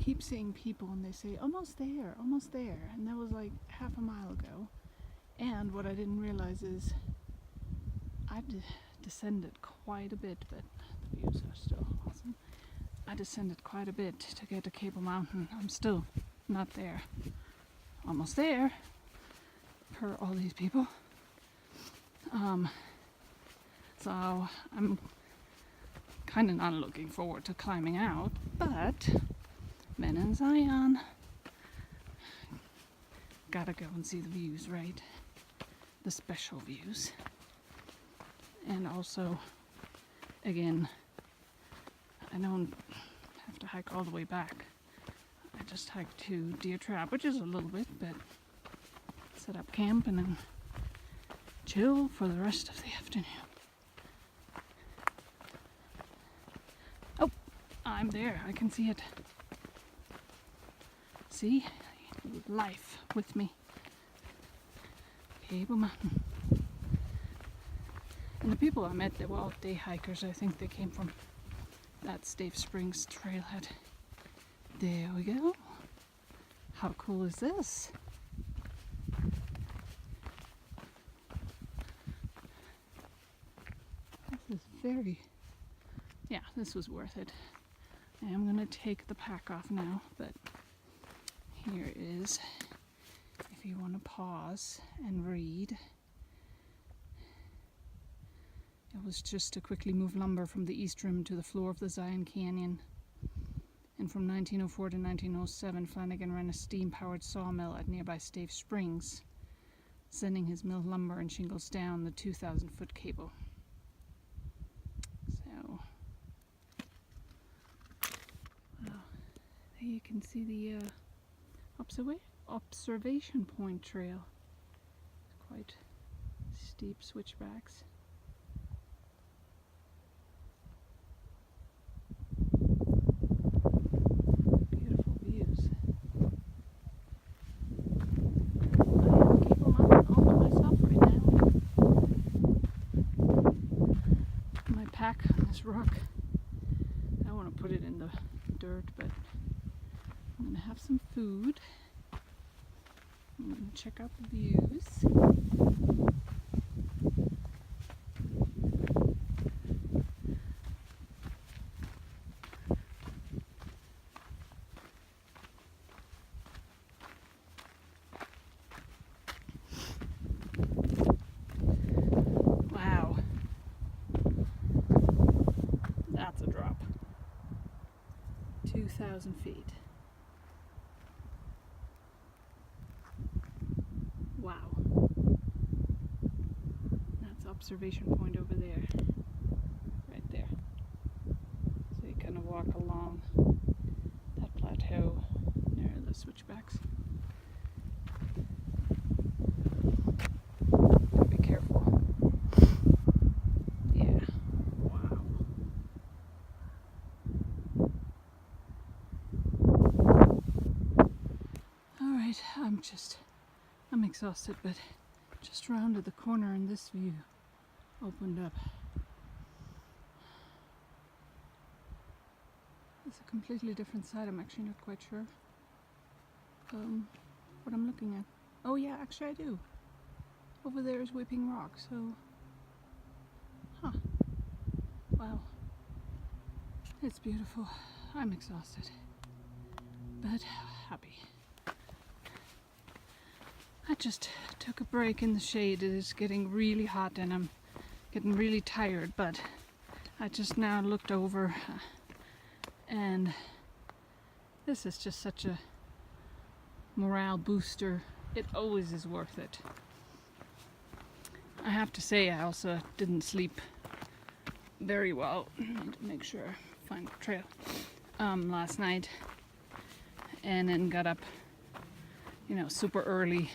keep seeing people and they say, almost there, and that was like half a mile ago. And what I didn't realize is I descended quite a bit, but the views are still awesome. I descended quite a bit to get to Cable Mountain. I'm still not there. Almost there, per all these people. So I'm kind of not looking forward to climbing out, but Men in Zion. Gotta go and see the views, right? The special views. And also, again, I don't have to hike all the way back. I just hiked to Deertrap, which is a little bit, but set up camp and then chill for the rest of the afternoon. Oh, I'm there. I can see it. See? Life with me. Cable Mountain. And the people I met, they were all day hikers. I think they came from that Stave Springs trailhead. There we go. How cool is this? This is very... Yeah, this was worth it. I am going to take the pack off now, but here is, if you want to pause and read. It was just to quickly move lumber from the east rim to the floor of the Zion Canyon. And from 1904 to 1907, Flanagan ran a steam-powered sawmill at nearby Stave Springs, sending his mill lumber and shingles down the 2,000-foot cable. So, well, there you can see the observation point trail. Quite steep switchbacks. Beautiful views. I am Cable Mountain all to myself right now. My pack on this rock. I don't want to put it in the dirt, but I'm going to have some food. I'm going to check out the views. Wow. That's a drop. 2,000 feet. Wow. That's observation point over there. Right there. So you kind of walk along that plateau near the switchbacks. Gotta be careful. Yeah. Wow. Alright, I'm exhausted, but just rounded the corner and this view opened up. It's a completely different side. I'm actually not quite sure what I'm looking at. Oh yeah, actually I do. Over there is Weeping Rock, so... Huh. Wow. It's beautiful. I'm exhausted, but happy. I just took a break in the shade. It is getting really hot and I'm getting really tired, but I just now looked over and this is just such a morale booster. It always is worth it. I have to say I also didn't sleep very well. I need to make sure I find the trail last night, and then got up, you know, super early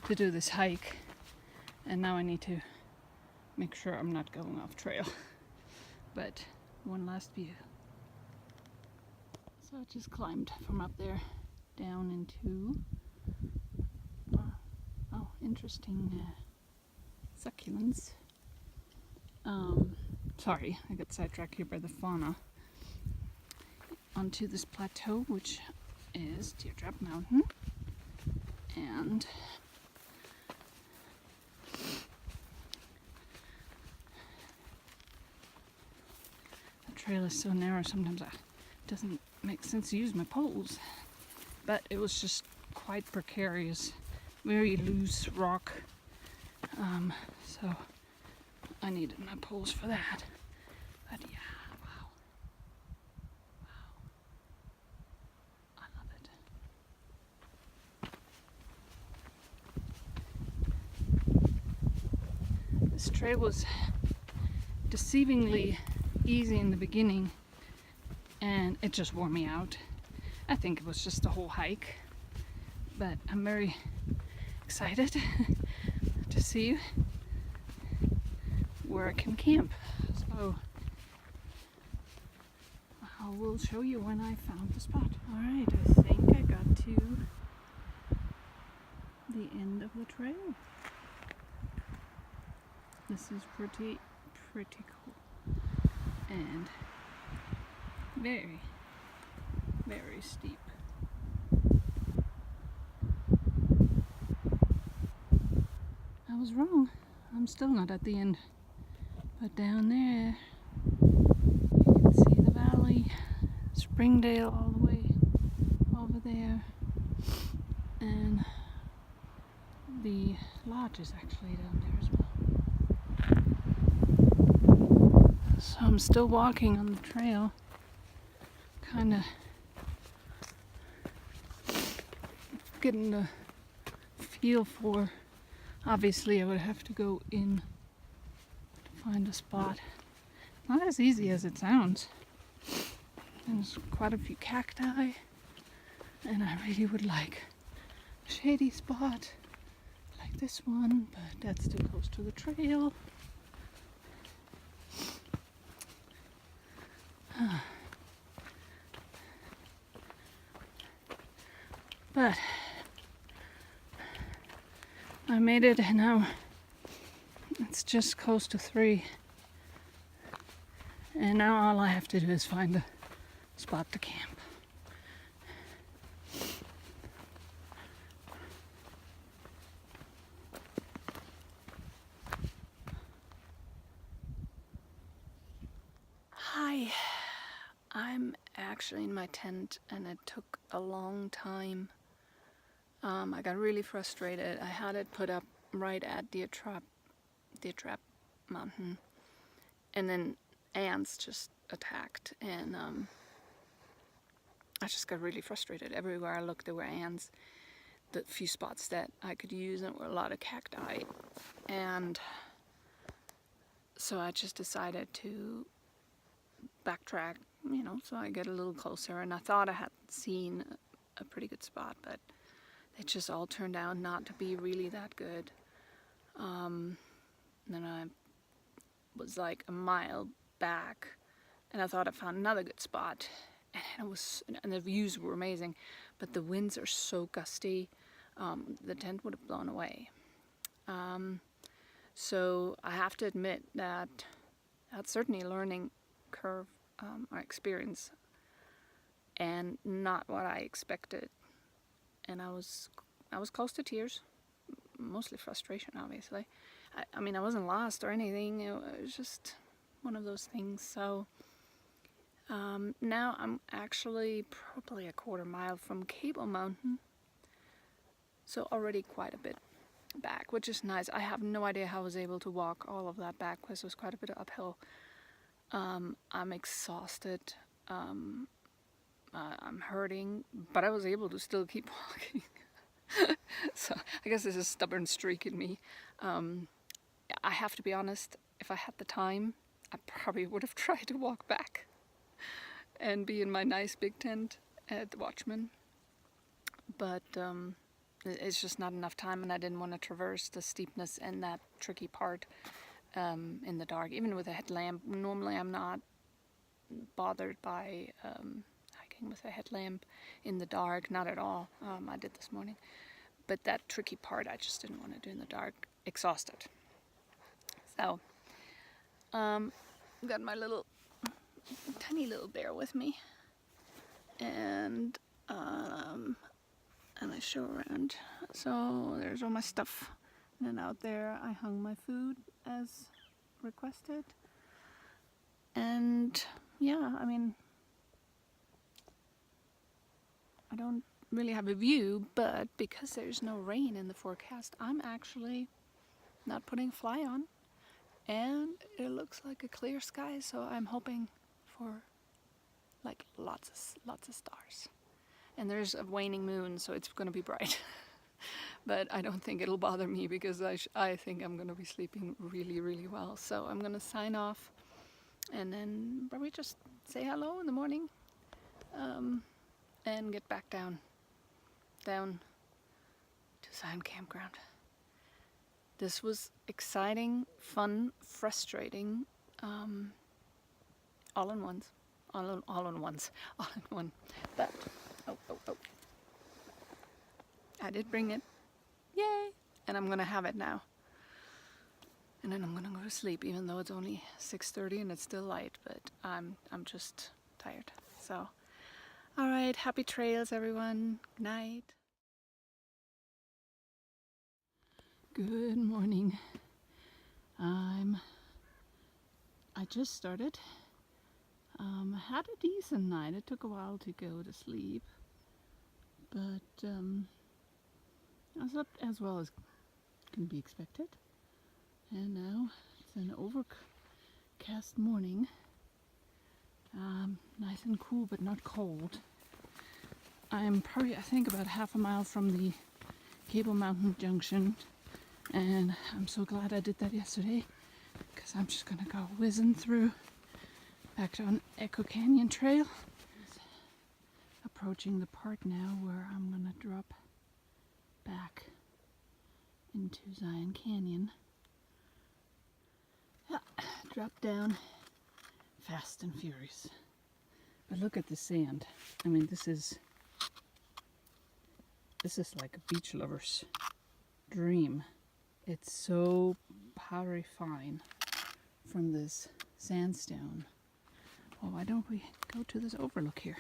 to do this hike, and now I need to make sure I'm not going off trail. But one last view. So I just climbed from up there down into interesting succulents. Sorry, I got sidetracked here by the fauna. onto this plateau, which is Deertrap Mountain, and the trail is so narrow sometimes it doesn't make sense to use my poles, but it was just quite precarious, very loose rock, so I needed my poles for that. But yeah, wow. I love it. This trail was deceivingly easy in the beginning, and it just wore me out. I think it was just the whole hike, but I'm very excited to see where I can camp. So I will show you when I found the spot. Alright, I think I got to the end of the trail. This is pretty cool and very steep. I was wrong. I'm still not at the end. But down there, you can see the valley, Springdale all the way over there, and the lodge is actually down there as well. So I'm still walking on the trail, kind of getting the feel for. Obviously, I would have to go in to find a spot. Not as easy as it sounds. There's quite a few cacti, and I really would like a shady spot like this one, but that's too close to the trail. But I made it, and now it's just close to 3. And now all I have to do is find a spot to camp. Hi, I'm actually in my tent, and it took a long time. I got really frustrated. I had it put up right at Deertrap Mountain, and then ants just attacked, and I just got really frustrated. Everywhere I looked there were ants. The few spots that I could use, and were a lot of cacti, and so I just decided to backtrack, so I get a little closer, and I thought I had seen a pretty good spot, but it just all turned out not to be really that good. Then I was like a mile back, and I thought I found another good spot, and the views were amazing, but the winds are so gusty, the tent would have blown away. So I have to admit that that's certainly a learning curve or experience, and not what I expected. And I was close to tears, mostly frustration, obviously. I mean, I wasn't lost or anything. It was just one of those things. So now I'm actually probably a quarter mile from Cable Mountain, so already quite a bit back, which is nice. I have no idea how I was able to walk all of that back, because it was quite a bit of uphill. I'm exhausted. I'm hurting, but I was able to still keep walking. So I guess there's a stubborn streak in me. I have to be honest, if I had the time, I probably would have tried to walk back and be in my nice big tent at the Watchman. But it's just not enough time, and I didn't want to traverse the steepness and that tricky part in the dark. Even with a headlamp, normally I'm not bothered by hiking with a headlamp in the dark, not at all. I did this morning. But that tricky part I just didn't want to do in the dark, exhausted. So, got my tiny little bear with me. and I show around. So there's all my stuff. And then out there I hung my food as requested. And yeah, I mean, I don't really have a view, but because there's no rain in the forecast, I'm actually not putting fly on. And it looks like a clear sky, so I'm hoping for like lots of stars. And there's a waning moon, so it's gonna be bright. But I don't think it'll bother me because I think I'm gonna be sleeping really well. So I'm gonna sign off and then probably just say hello in the morning and get back down to Zion Campground. This was exciting, fun, frustrating, all in one. But oh, I did bring it, yay! And I'm gonna have it now. And then I'm gonna go to sleep, even though it's only 6:30 and it's still light. But I'm just tired. So, all right, happy trails, everyone. Good night. Good morning. I just started. Had a decent night. It took a while to go to sleep, but I slept as well as can be expected. And now it's an overcast morning. Nice and cool, but not cold. I'm probably, I think, about half a mile from the Cable Mountain Junction, and I'm so glad I did that yesterday, because I'm just gonna go whizzing through back on Echo Canyon Trail. Approaching the part now where I'm gonna drop back into Zion Canyon. Yeah, drop down fast and furious. But look at the sand. I mean, this is like a beach lover's dream. It's so powdery fine from this sandstone. Well, why don't we go to this overlook here?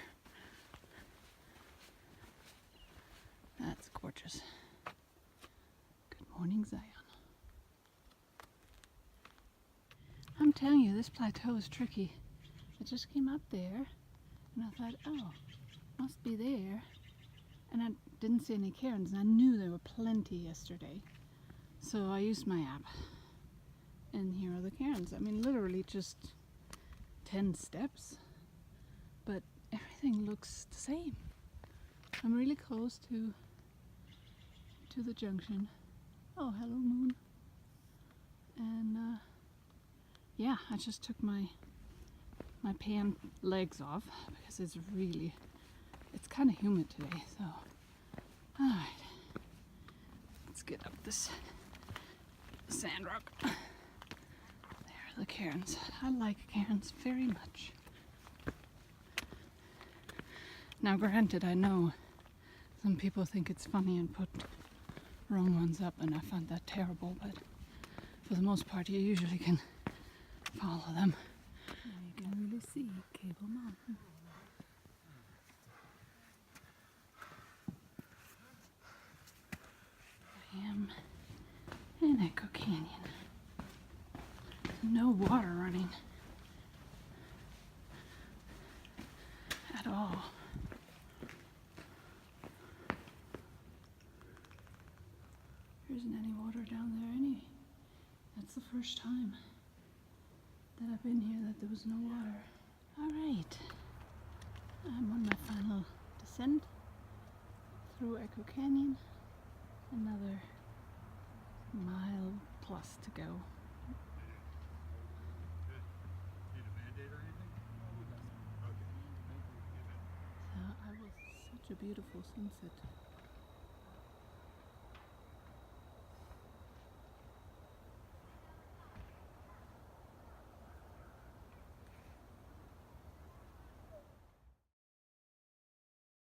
That's gorgeous. Good morning, Zion. I'm telling you, this plateau is tricky. I just came up there and I thought, oh, must be there. And I didn't see any cairns, and I knew there were plenty yesterday. So I used my app, and here are the cairns. I mean, literally just 10 steps, but everything looks the same. I'm really close to the junction. Oh, hello, moon. And yeah, I just took my pan legs off because it's kind of humid today. So, all right, let's get up this sand rock. There are the cairns. I like cairns very much. Now, granted, I know some people think it's funny and put wrong ones up, and I find that terrible, but for the most part, you usually can follow them. Now you can really see Cable Mountain. I am in Echo Canyon. No water running at all. There isn't any water down there That's the first time that I've been here that there was no water. Alright, I'm on my final descent through Echo Canyon. Another mile plus to go. So I was such a beautiful sunset.